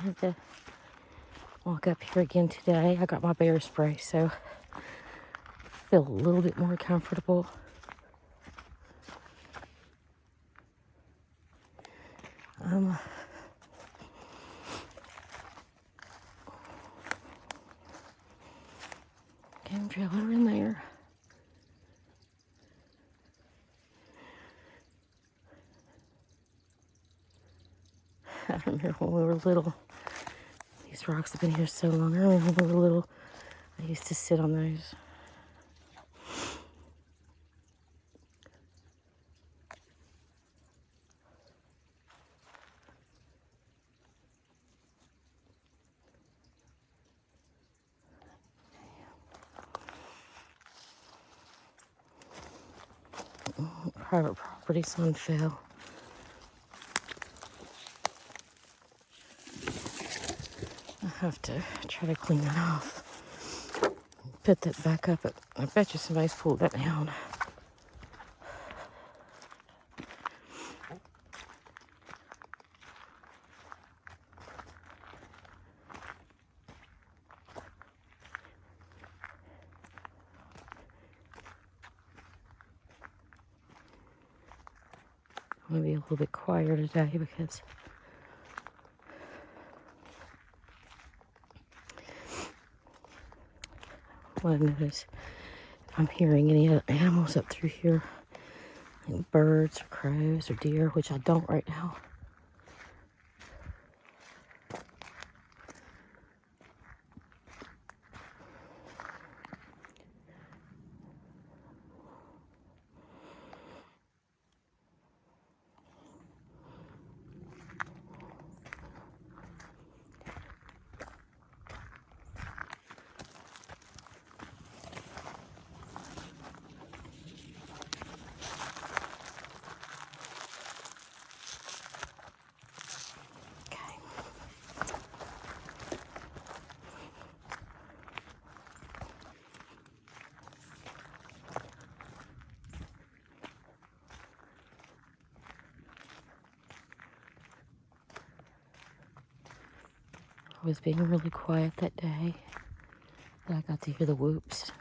wanted to walk up here again today. I got my bear spray, so I feel a little bit more comfortable. Game trailer in there. I remember when we were little. These rocks have been here so long. I remember when we were little, I used to sit on those. Private property, sun fell. I have to try to clean that off. Put that back up. I bet you somebody's pulled that down. I'm going to be a little bit quieter today because I want to notice if I'm hearing any other animals up through here, like birds or crows or deer, which I don't right now. I was being really quiet that day, but I got to hear the whoops.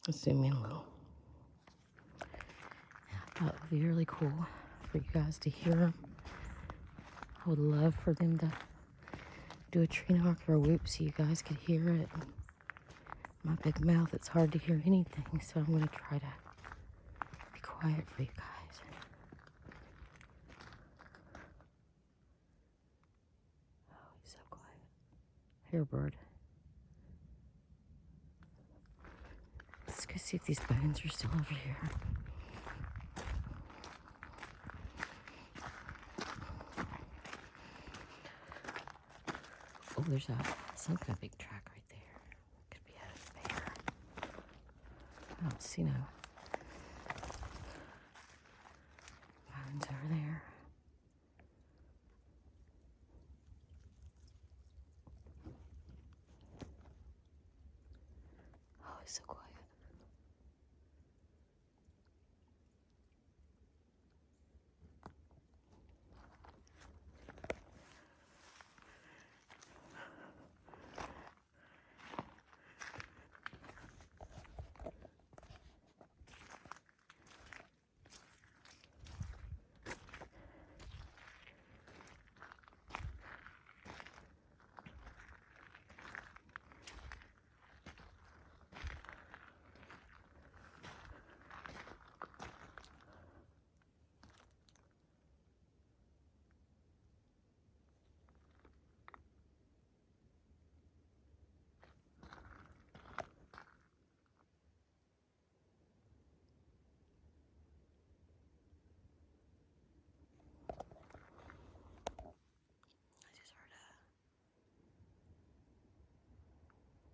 Let's zoom in a little. I thought it would be really cool for you guys to hear them. I would love for them to do a tree knock or a whoop so you guys could hear it. My big mouth, it's hard to hear anything, so I'm going to try to be quiet for you guys. Oh, he's so quiet. Here, bird. Let's go see if these bones are still over here. Oh, there's some kind of big track right there. Could be a bear. I don't see no bones over there. Oh, it's so quiet.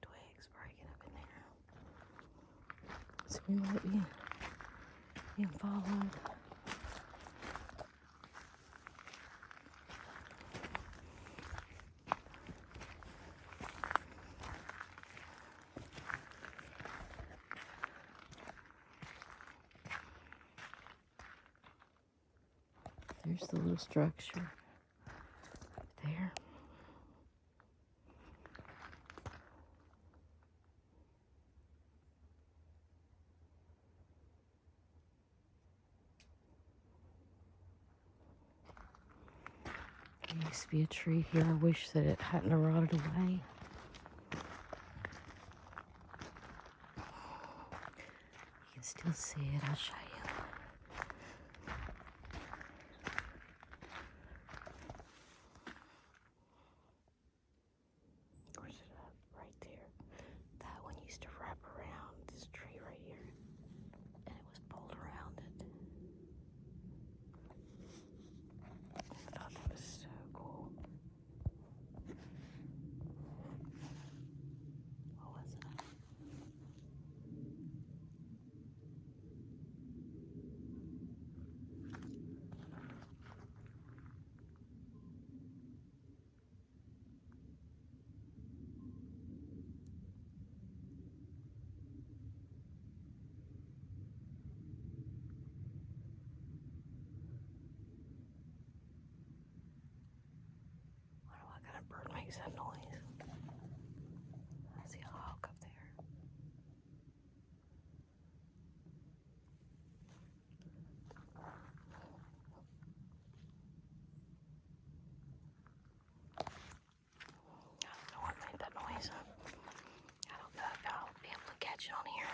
Twigs breaking up in there. So we might be being followed. There's the little structure there. There used to be a tree here. I wish that it hadn't rotted away. You can still see it. I'll show you. Where's it at? Right there. That one used to wrap around this tree right here. And it was pulled around it. I thought that was so cool. What was it? I don't know what kind of bird makes that noise. I see a hawk up there. I don't know what made that noise. I don't know if I'll be able to catch it on here.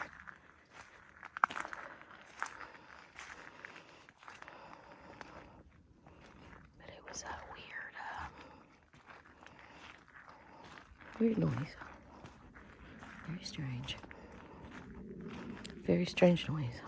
But it was a weird noise. Very strange. Very strange noise.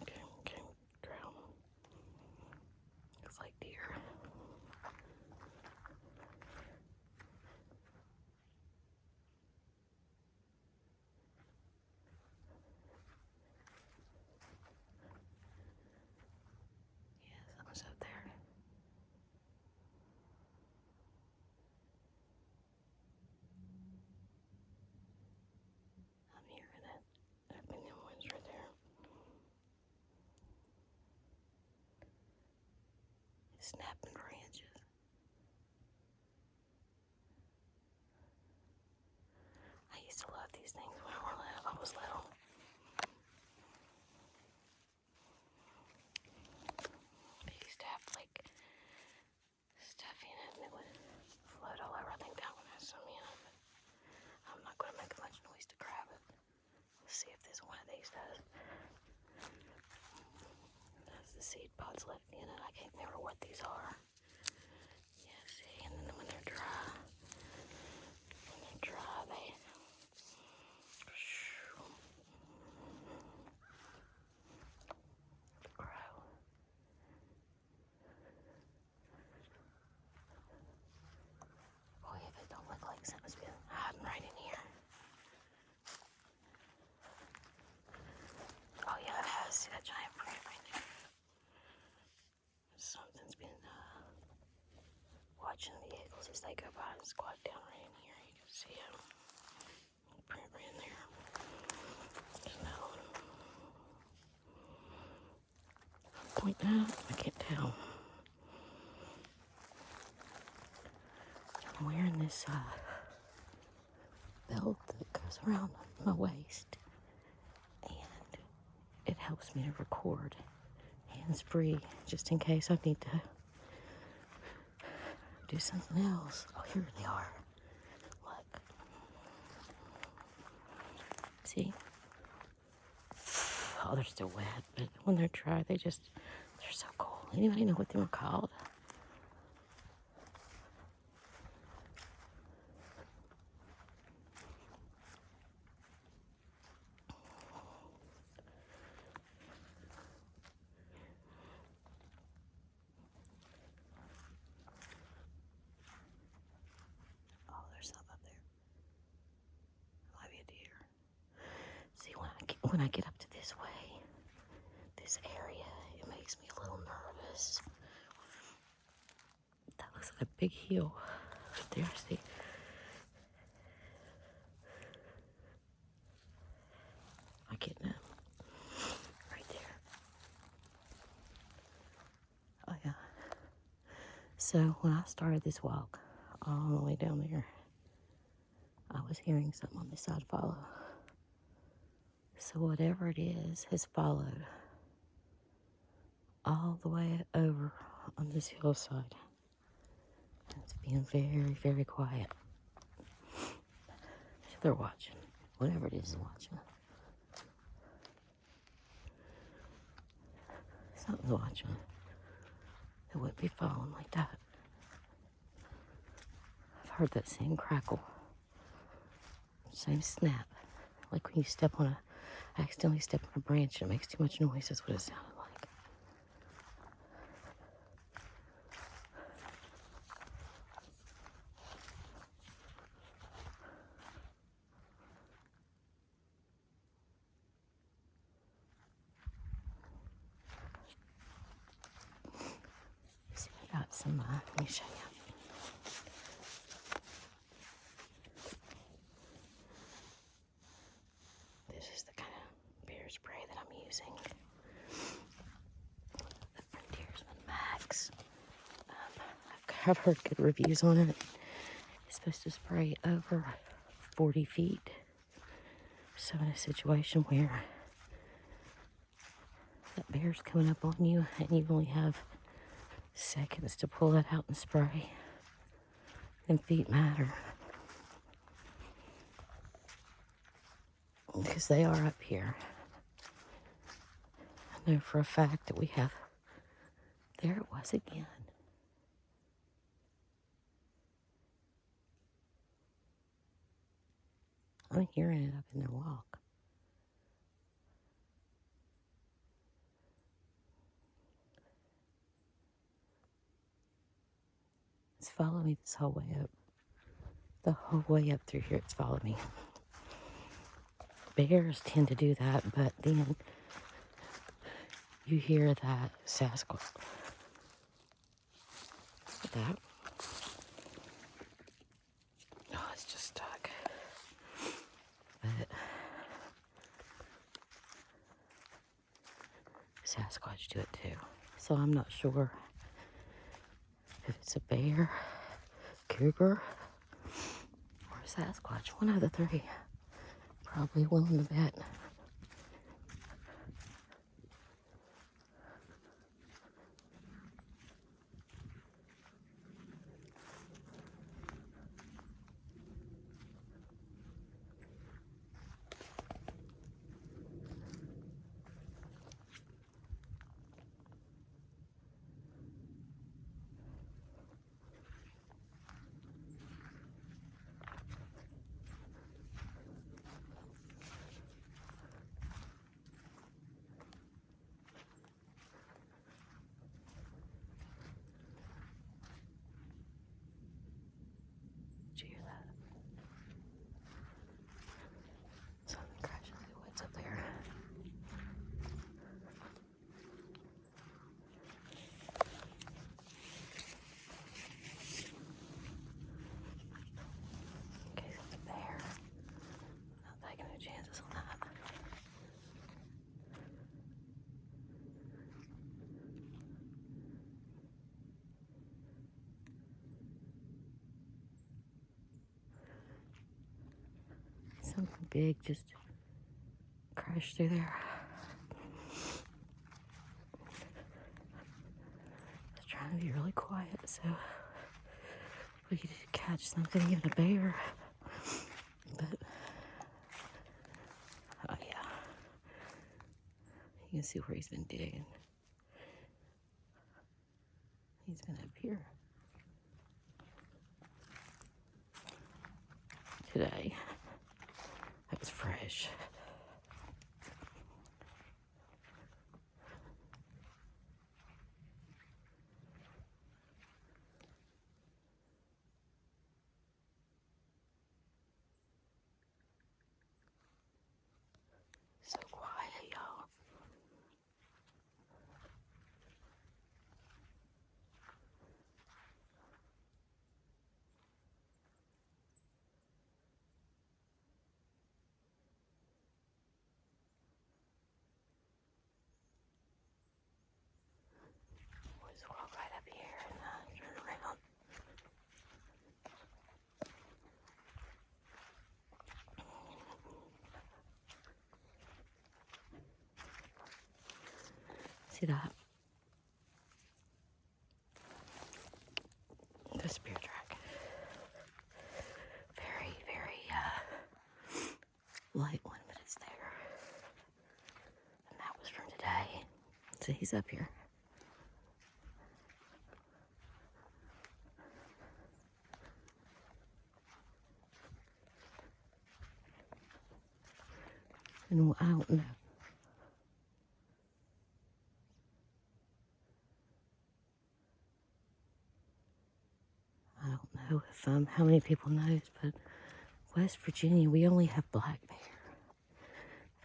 Okay, drown. Looks like deer. Yeah, something's up there. I'm hearing it. Up in them woods right there. It's snapping branches. I used to love these things when I was little. They used to have like stuff in it and it would float all over. I think that one has some in it, but I'm not going to make much noise to grab it. Let's see if this one of these does. Has the seed pods left in it. I can't remember what these are. Yeah, see, and then when they're dry, they grow. Boy, they don't look like something's been hiding right in here. Oh yeah, it has. See that giant print right there? Something's been watching the eagles as they go by and squat down right in here. You can see a print right in there. There's another one. Point out, I can't tell. I'm wearing this belt that goes around my waist, and it helps me to record hands-free, just in case I need to do something else. Oh, here they are. Look. See? Oh, they're still wet, but when they're dry, they're so cool. Anybody know what they were called? when I get up to this way, this area, it makes me a little nervous. That looks like a big hill right there, see? I get it right there. Oh yeah. So when I started this walk, all the way down there, I was hearing something on this side follow. So whatever it is has followed all the way over on this hillside. It's being very, very quiet. So they're watching. Whatever it is watching. Something's watching. It wouldn't be following like that. I've heard that same crackle. Same snap. Like when you accidentally step on a branch and it makes too much noise. That's what it sounded like. So I got some, let me show you. This is the kind of bear spray that I'm using. The Frontiersman Max. I've heard good reviews on it. It's supposed to spray over 40 feet. So in a situation where that bear's coming up on you and you only have seconds to pull that out and spray, then feet matter. Because they are up here. I know for a fact that we have, there it was again. I'm hearing it up in their walk. It's following me this whole way up. The whole way up through here, it's followed me. Bears tend to do that, but then you hear that Sasquatch. That. Oh, it's just stuck. But Sasquatch do it too. So I'm not sure if it's a bear, cougar, or a Sasquatch. One of the three. Probably willing to bet. Did you hear that? Something crashing through the woods up there. Okay, so it's a bear. Not taking no chances on that. Something big just crashed through there. I was trying to be really quiet so we could catch something, even a bear. But, oh yeah. You can see where he's been digging. He's been up here. Today. That was fresh. So it up. The spear track. Very, very light one, but it's there. And that was from today. So he's up here. And I don't know. I don't know if how many people knows, but West Virginia, we only have black bear.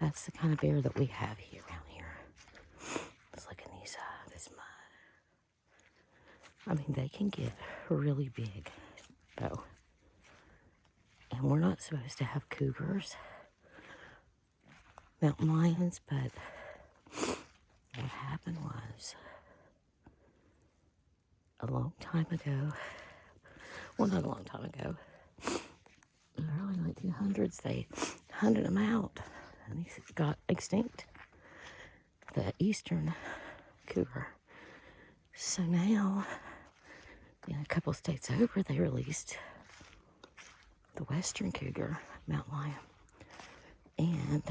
That's the kind of bear that we have here around here. Let's look at this mud. I mean, they can get really big, though. And we're not supposed to have cougars, mountain lions, but what happened was a long time ago, well, not a long time ago, in the early 1900s, they hunted them out, and they got extinct, the eastern cougar. So now, in a couple states over, they released the western cougar, mountain lion. And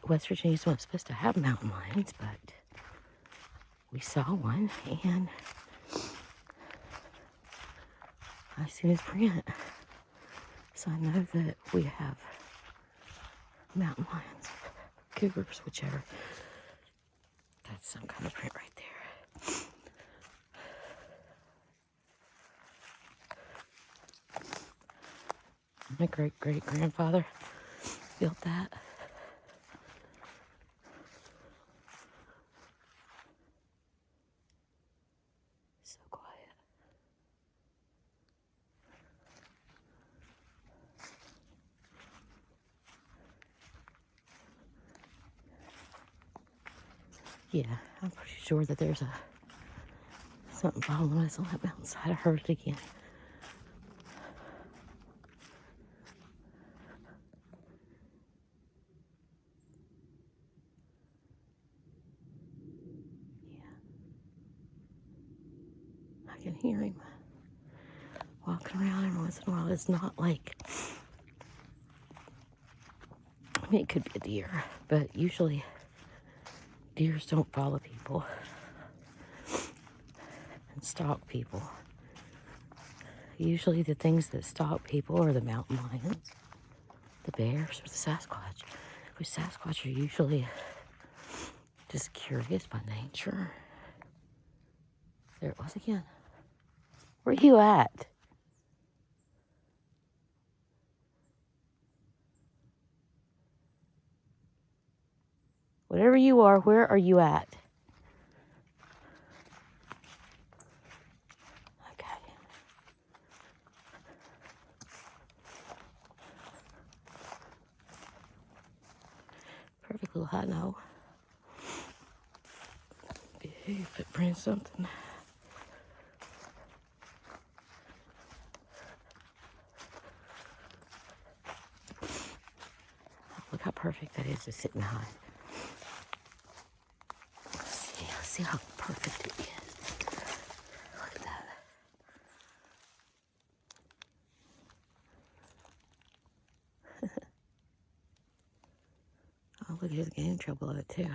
West Virginia's not supposed to have mountain lions, but we saw one, and I seen his print. So I know that we have mountain lions, cougars, whichever. That's some kind of print right there. My great-great-grandfather built that. So quiet. Yeah, I'm pretty sure that there's something following us on that mountainside. I heard it again. I can hear him walking around every once in a while. It's not like, I mean, it could be a deer, but usually deers don't follow people and stalk people. Usually the things that stalk people are the mountain lions, the bears, or the Sasquatch. Which Sasquatch are usually just curious by nature. There it was again. Where are you at? Whatever you are, where are you at? Okay. Perfect little hot now. Big footprint, something. Look how perfect that is to sit and hide. Let's see how perfect it is. Look at that. Oh, look, here's the game trouble of it, too.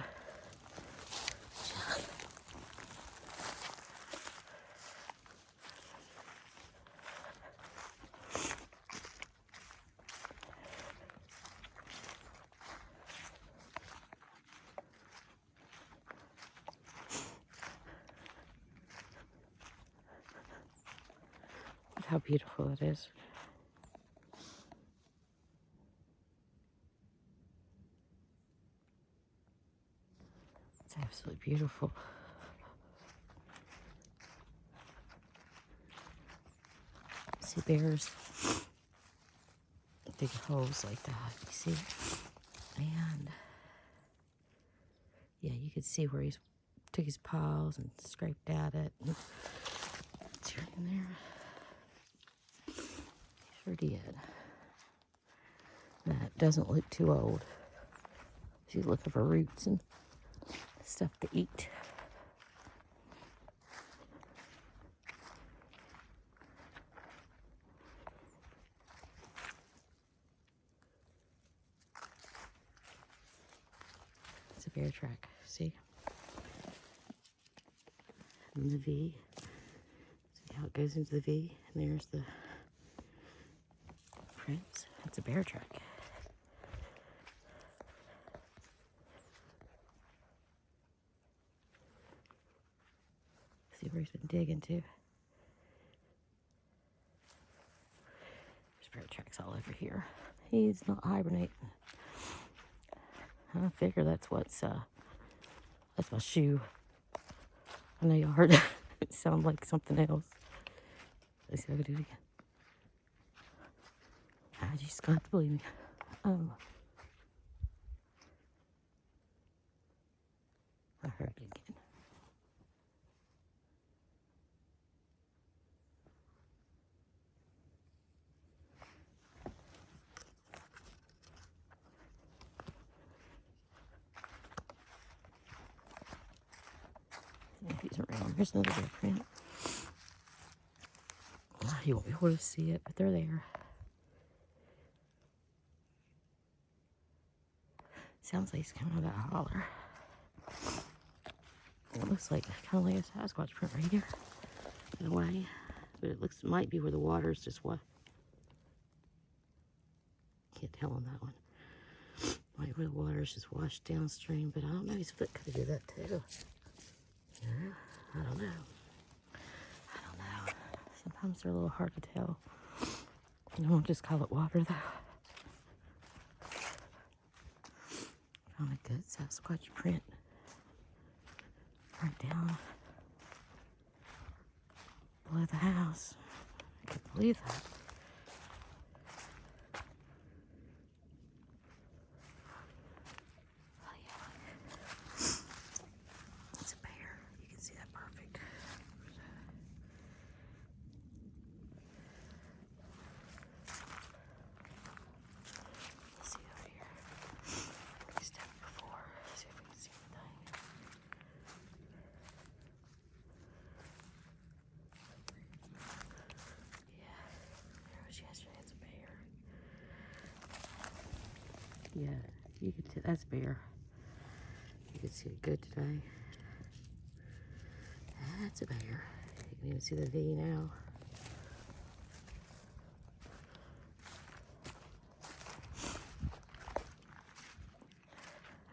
Look how beautiful it is. It's absolutely beautiful. See bears dig holes like that, you see? And yeah, you could see where he's took his paws and scraped at it. And it's right in there. Sure did. That doesn't look too old. She's looking for roots and stuff to eat. It's a bear track, see? And the V. See how it goes into the V? And there's the prints. It's a bear track. See where he's been digging to. There's bear tracks all over here. He's not hibernating. I figure that's my shoe. I know y'all heard it sound like something else. Let's see if I can do it again. I just got to believe me. Oh. I heard it again. He's around. Here's another bear print. You won't be able to see it, but they're there. Sounds like he's coming out of that holler. It looks like kind of like a Sasquatch print right here, in a way. But it might be where the water's just what. Can't tell on that one. Might be where the water's just washed downstream, but I don't know. His foot could do that too. Yeah, I don't know. Sometimes they're a little hard to tell. I won't just call it water though. Found a good Sasquatch print right down below the house. I can't believe that. Oh yeah. It's a bear. You can see that perfect. Let's see over here. Step before. See if we can see anything. Yeah, there was yesterday. It's a bear. Yeah, you can tell that's bear. You can see it good today. That's a bear. You can even see the V now.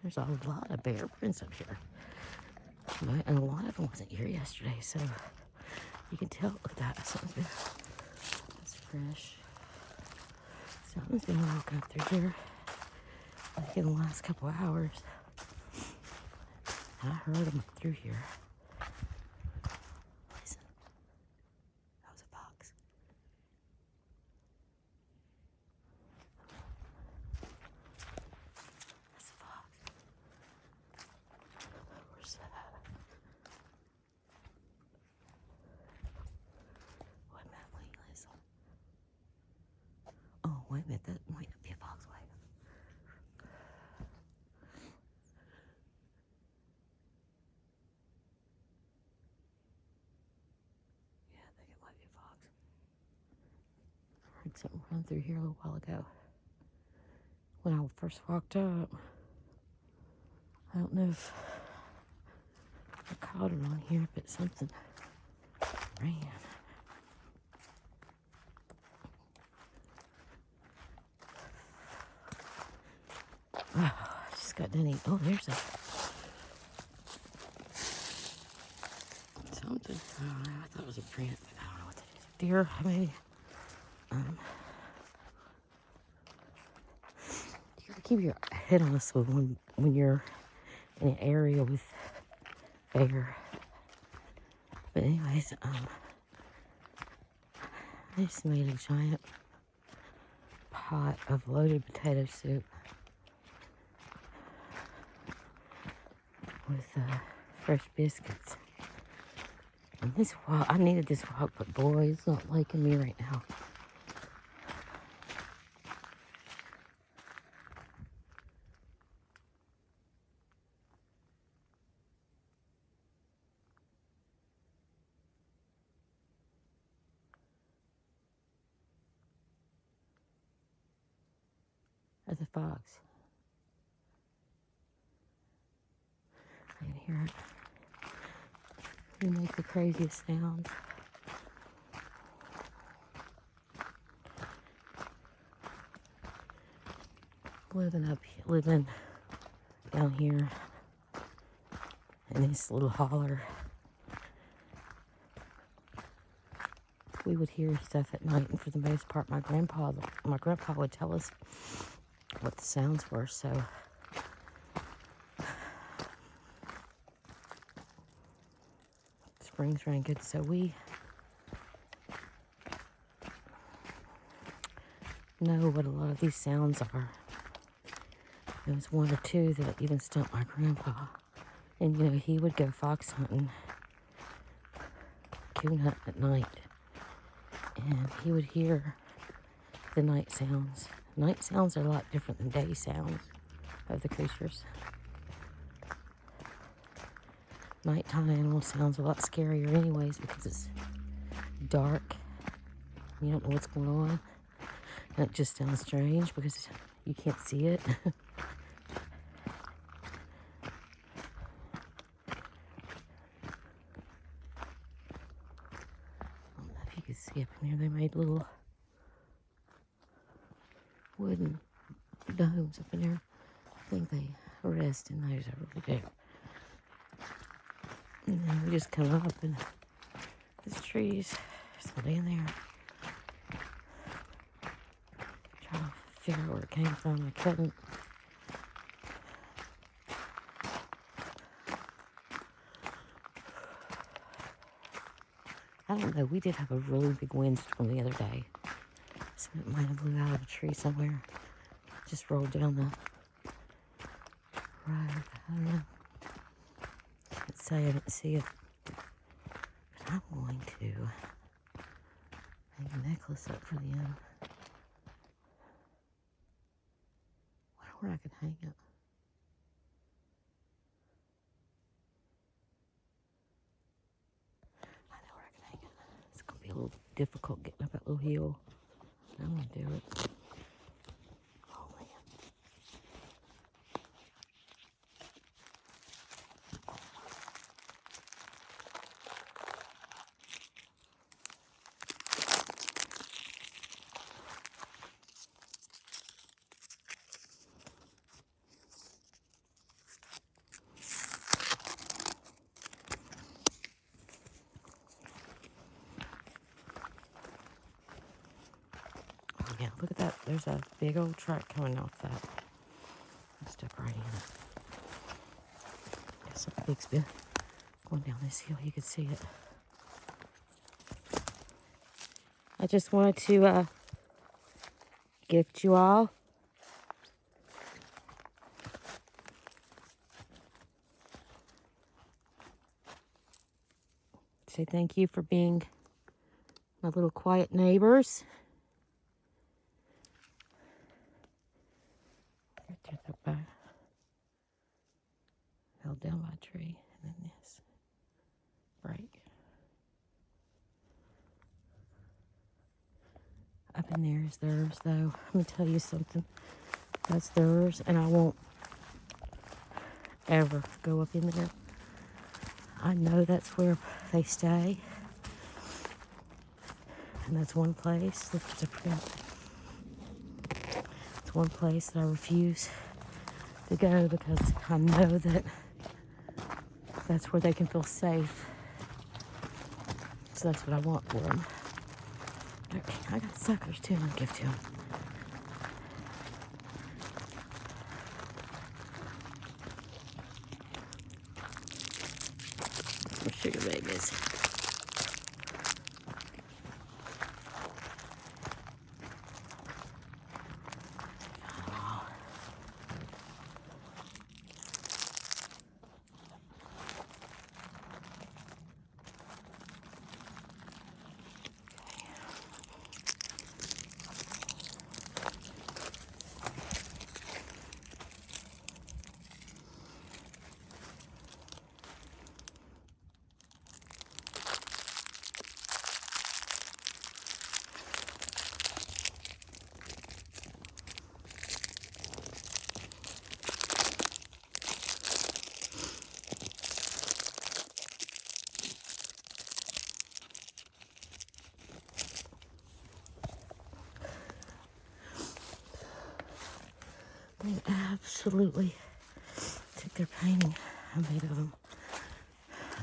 There's a lot of bear prints up here. And a lot of them wasn't here yesterday, so you can tell. Look at that. That's fresh. Something's been walking up through here, like in the last couple of hours. I heard them up through here. Listen. That was a fox. That's a fox. Where's that at? Wait a minute, wait, listen. Oh, wait a minute, that might not be a fox. Wait. Yeah, I think it might be a fox. I heard something run through here a little while ago when I first walked up. I don't know if I caught it on here, but something ran. Oh, I just got done eating. Oh, there's something. I don't know. I thought it was a print, but I don't know what that is. Deer, maybe. You gotta keep your head on a swivel when you're in an area with bear. But anyways, I just made a giant pot of loaded potato soup with fresh biscuits. And this walk, I needed this walk, but boy, it's not liking me right now. the fox. I can hear it. They make the craziest sounds. Living down here in this little holler, we would hear stuff at night, and for the most part, my grandpa would tell us what the sounds were. So spring's running good, so we know what a lot of these sounds are. There was one or two that even stumped my grandpa. And, you know, he would go fox hunting, coon hunting at night. And he would hear the night sounds. Night sounds are a lot different than day sounds of the creatures. Nighttime animal sounds a lot scarier anyways because it's dark. You don't know what's going on. And it just sounds strange because you can't see it. You can see up in there, they made little wooden domes up in there. I think they rest in those, I really do. And then we just come up and there's trees, something in there. Trying to figure out where it came from, I couldn't. I don't know, we did have a really big windstorm the other day. So it might have blew out of a tree somewhere. Just rolled down the road. I don't know. Can't say I didn't see it. But I'm going to hang a necklace up for the end. Wonder where I could hang it. It's going to be a little difficult getting up that little hill. I'm going to do it. Oh, man. Oh, yeah, look at that. There's a big old track coming off that. I'll step right in it. There's some big spin going down this hill. You can see it. I just wanted to gift you all say thank you for being my little quiet neighbors. Held down by a tree, and then this break. Up in there is theirs, though. Let me tell you something. That's theirs, and I won't ever go up in there. I know that's where they stay. And that's one place. Look, there's a print. It's one place that I refuse to go because I know that that's where they can feel safe. So that's what I want for them. Okay, I got suckers too I'm gonna give to them. Some sugar babies. They absolutely took their painting I made of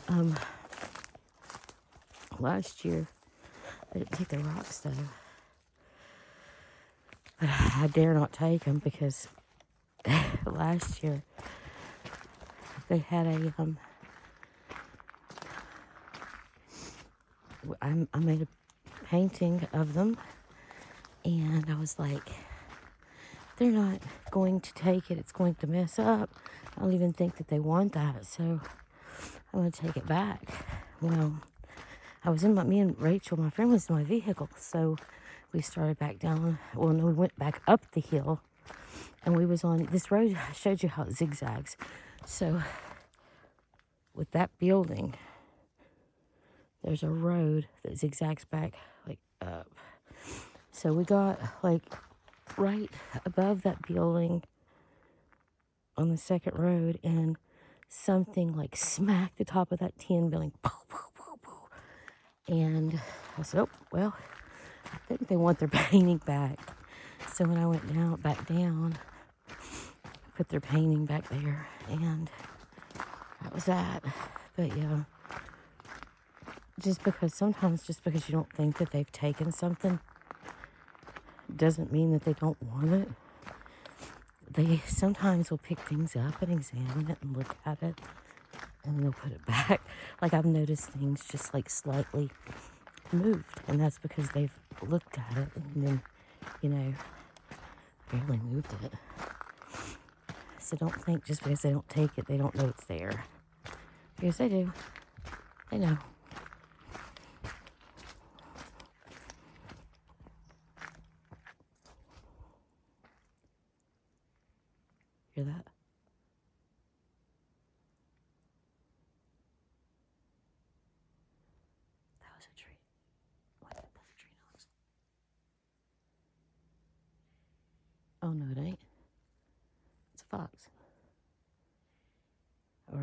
them. Last year, they didn't take the rocks though. But I dare not take them because last year they had a I made a painting of them, and I was like, they're not going to take it, it's going to mess up. I don't even think that they want that, so I'm going to take it back. Well, me and Rachel, my friend, was in my vehicle, so we started back down. Well, no, we went back up the hill, and we was on this road. I showed you how it zigzags. So with that building, there's a road that zigzags back like up. So we got like right above that building on the second road, and something like smacked the top of that tin building. And I said, oh, well, I think they want their painting back. So when I went back down, I put their painting back there, and that was that. But yeah, just because you don't think that they've taken something doesn't mean that they don't want it. They sometimes will pick things up and examine it and look at it, and they'll put it back. Like, I've noticed things just like slightly moved, and that's because they've looked at it and then, barely moved it. So don't think just because they don't take it, they don't know it's there. Because they do. They know. Hear that? That was a tree. What? That's a tree noise. Oh, no, it ain't. It's a fox. Or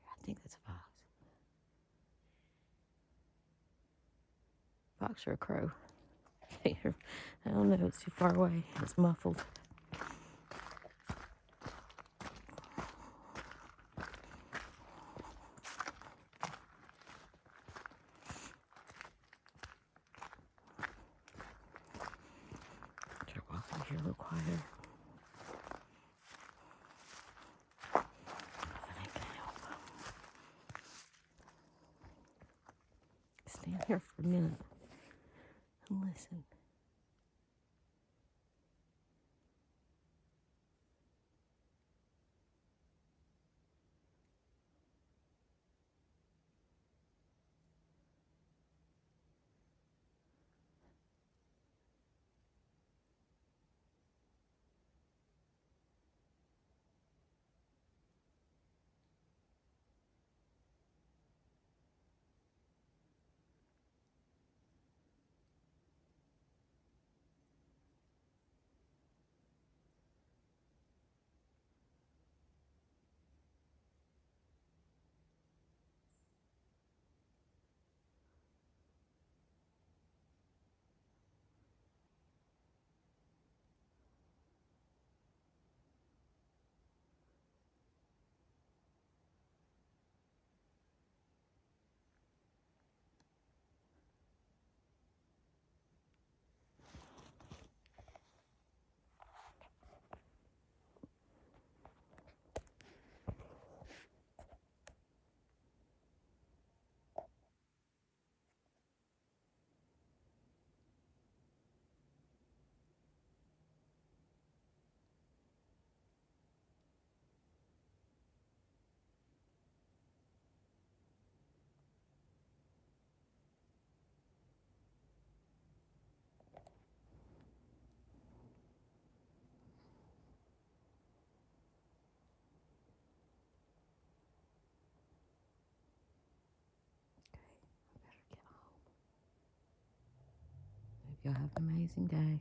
I think that's a fox. Fox or a crow. I don't know. It's too far away. It's muffled. Try walking here a little quieter. That ain't gonna help. Stand here for a minute and listen. I better get home. Hope y'all have an amazing day.